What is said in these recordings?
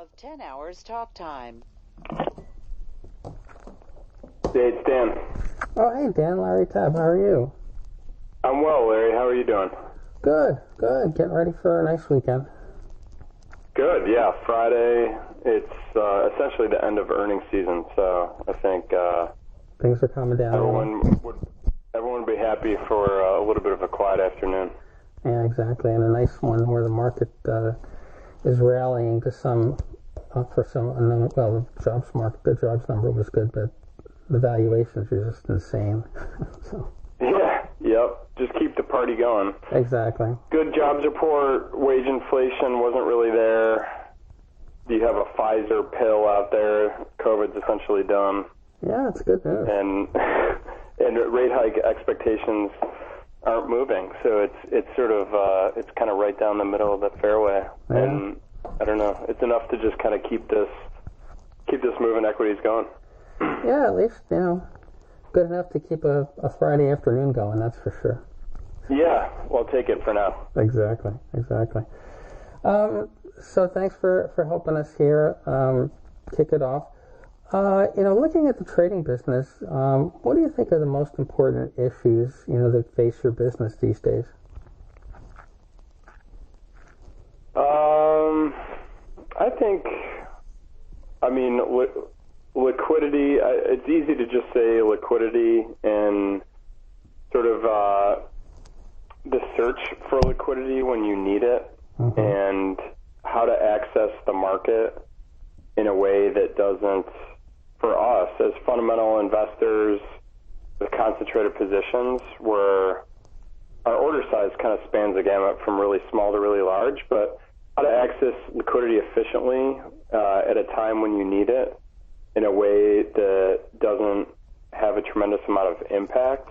of 10 hours talk time. Hey, it's Dan. Oh, hey, Dan. Larry Tabb. How are you? I'm well, Larry. How are you doing? Good. Getting ready for a nice weekend. Good, yeah. Friday, it's essentially the end of earnings season, so I think things are calming down. Everyone would be happy for a little bit of a quiet afternoon. Yeah, exactly, and a nice one where the market is rallying to some for some. Well, the jobs number was good, but the valuations are just insane. So. Yeah. Yep. Just keep the party going. Exactly. Good jobs report. Wage inflation wasn't really there. You have a Pfizer pill out there. COVID's essentially done. Yeah, it's good news. And rate hike expectations aren't moving, so it's sort of it's kind of right down the middle of the fairway. Yeah. And I don't know, it's enough to just kind of keep this moving, equities going. Yeah, at least good enough to keep a Friday afternoon going. That's for sure. Yeah, well, take it for now. Exactly. So thanks for helping us here. Kick it off. Looking at the trading business, what do you think are the most important issues, that face your business these days? Liquidity, it's easy to just say liquidity and sort of the search for liquidity when you need it, and how to access the market in a way that doesn't, for us as fundamental investors with concentrated positions, where our order size kind of spans the gamut from really small to really large, but how to access liquidity efficiently at a time when you need it in a way that doesn't have a tremendous amount of impact,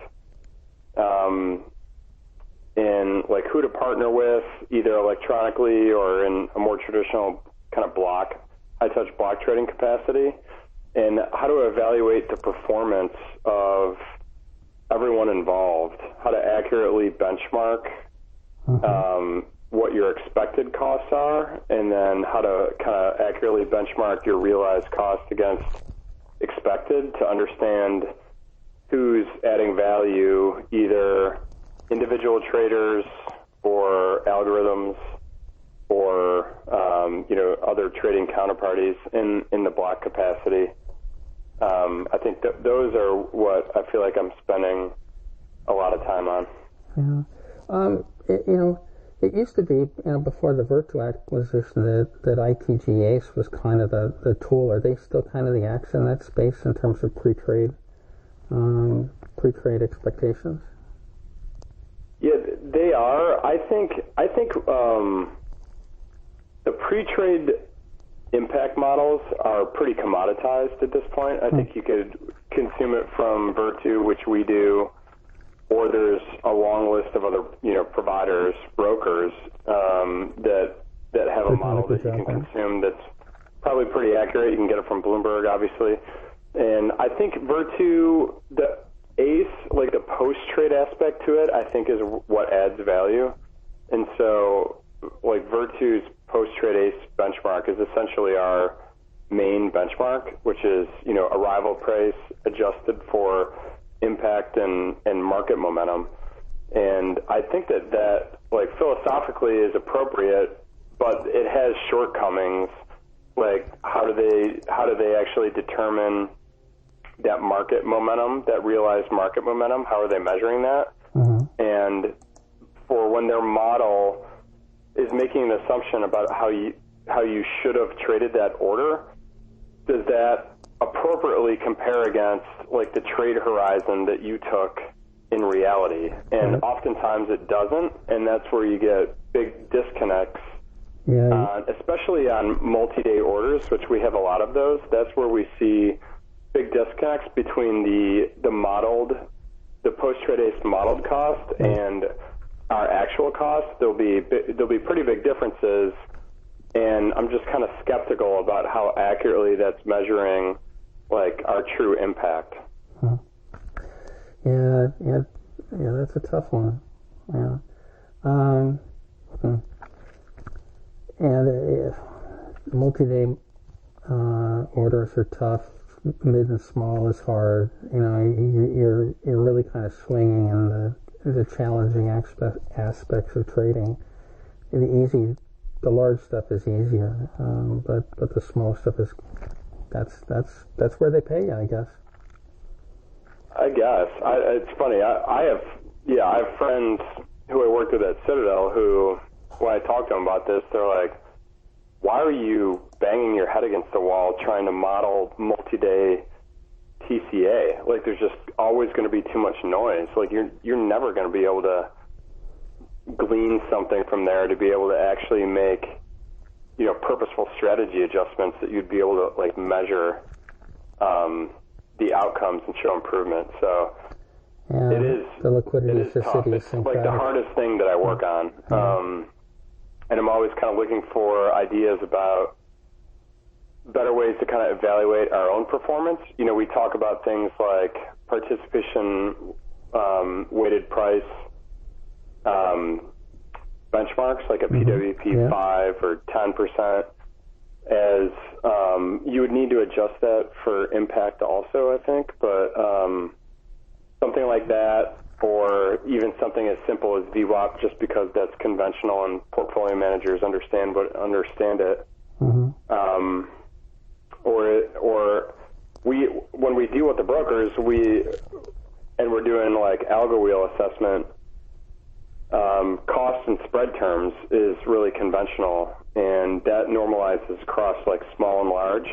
and like who to partner with, either electronically or in a more traditional kind of high-touch block trading capacity, and how to evaluate the performance of everyone involved, how to accurately benchmark what your expected costs are, and then how to kind of accurately benchmark your realized cost against expected to understand who's adding value, either individual traders or algorithms or other trading counterparties in the block capacity. I think those are what I feel like I'm spending a lot of time on. Yeah. It used to be, before the Virtu acquisition, that ITG Ace was kind of the tool. Are they still kind of the action in that space in terms of pre-trade expectations? Yeah, they are. I think the pre-trade impact models are pretty commoditized at this point. I think you could consume it from Virtu, which we do, or there's a long list of other, providers, brokers, that have a model that you can consume that's probably pretty accurate. You can get it from Bloomberg, obviously. And I think Virtu, the ACE, like the post-trade aspect to it, I think is what adds value. And so, like Virtu's post-trade ACE benchmark is essentially our main benchmark, which is, arrival price adjusted for impact and market momentum. And I think that like philosophically is appropriate, but it has shortcomings. Like how do they actually determine that market momentum, that realized market momentum? How are they measuring that? And for when their model is making an assumption about how you should have traded that order, does that appropriately compare against like the trade horizon that you took in reality? And oftentimes it doesn't, and that's where you get big disconnects, especially on multi-day orders, which we have a lot of those. That's where we see big disconnects between the post-trade ACE modeled cost and our actual cost. There'll be pretty big differences, and I'm just kind of skeptical about how accurately that's measuring like our true impact. Yeah, that's a tough one. Yeah. And multi-day orders are tough. Mid and small is hard. You know, you're really kind of swinging in the challenging aspects of trading. The large stuff is easier, but the small stuff is that's where they pay you, I guess. I guess it's funny. I have friends who I worked with at Citadel who, when I talk to them about this, they're like, "Why are you banging your head against the wall trying to model multi-day TCA? Like, there's just always going to be too much noise. Like, you're never going to be able to glean something from there to be able to actually make, you know, purposeful strategy adjustments that you'd be able to like measure the outcomes and show improvement." So yeah, it is the liquidity is tough. It's like the hardest thing that I work on. And I'm always kind of looking for ideas about better ways to kind of evaluate our own performance. You know, we talk about things like participation, weighted price, benchmarks, like a PWP 5 or 10%, as you would need to adjust that for impact also, I think. But something like that, or even something as simple as VWAP, just because that's conventional and portfolio managers understand it. Or when we deal with the brokers, we're doing like algo wheel assessment. Cost and spread terms is really conventional, and that normalizes across like small and large,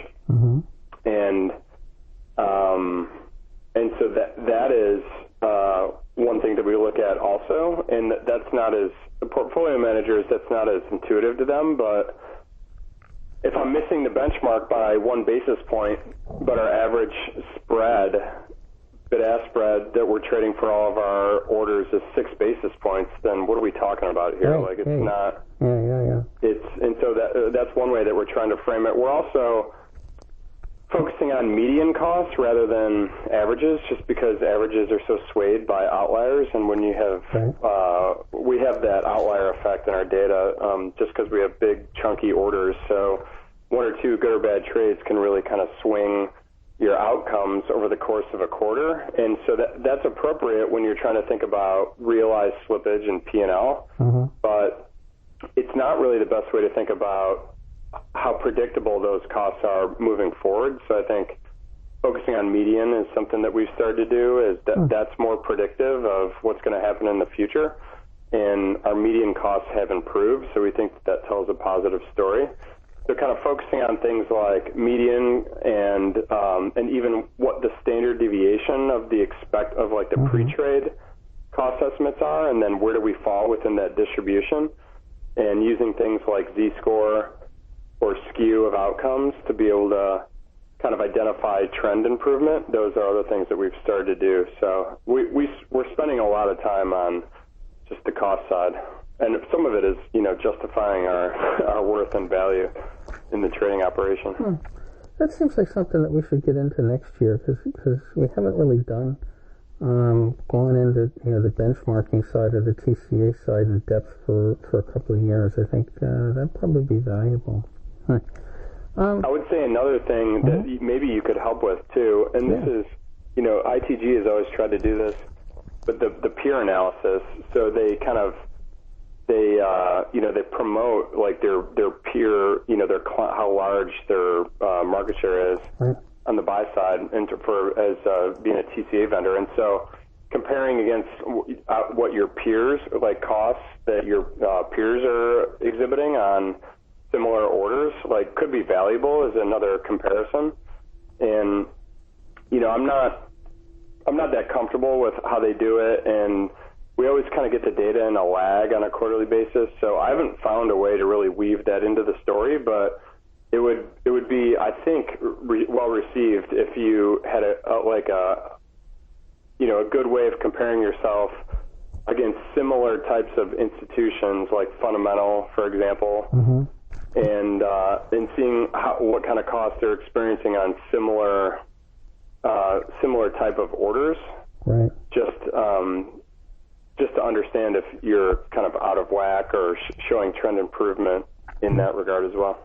and so that is one thing that we look at also, and that's not as the portfolio managers, that's not as intuitive to them. But if I'm missing the benchmark by 1 basis point, but our average spread, bid-ask spread that we're trading for all of our orders is 6 basis points, then what are we talking about here? Right, like, it's not. Yeah. And so that's one way that we're trying to frame it. We're also focusing on median costs rather than averages, just because averages are so swayed by outliers, and when you have we have that outlier effect in our data, just because we have big chunky orders. So 1 or 2 good or bad trades can really kind of swing your outcomes over the course of a quarter, and so that's appropriate when you're trying to think about realized slippage and P&L, but it's not really the best way to think about how predictable those costs are moving forward. So I think focusing on median is something that we've started to do, is that's more predictive of what's going to happen in the future, and our median costs have improved, so we think that tells a positive story. So kind of focusing on things like median and even what the standard deviation of the the pre-trade cost estimates are, and then where do we fall within that distribution, and using things like Z-score or skew of outcomes to be able to kind of identify trend improvement. Those are other things that we've started to do. So we're spending a lot of time on just the cost side, and some of it is, you know, justifying our worth and value in the trading operation. That seems like something that we should get into next year, because we haven't really done going into, you know, the benchmarking side or the TCA side in depth for a couple of years. I think that'd probably be valuable. I would say another thing that maybe you could help with too, and this is, you know, ITG has always tried to do this, but the peer analysis. So they kind of you know, they promote like their peer, you know, how large their market share is on the buy side, and as being a TCA vendor, and so comparing against what your peers, like costs that your peers are exhibiting on similar orders, like, could be valuable as another comparison. And, you know, I'm not that comfortable with how they do it, and we always kind of get the data in a lag on a quarterly basis, so I haven't found a way to really weave that into the story, but it would be, I think, well received if you had a good way of comparing yourself against similar types of institutions, like Fundamental, for example, and seeing what kind of costs they're experiencing on similar type of orders. Right. Just to understand if you're kind of out of whack or showing trend improvement in that regard as well.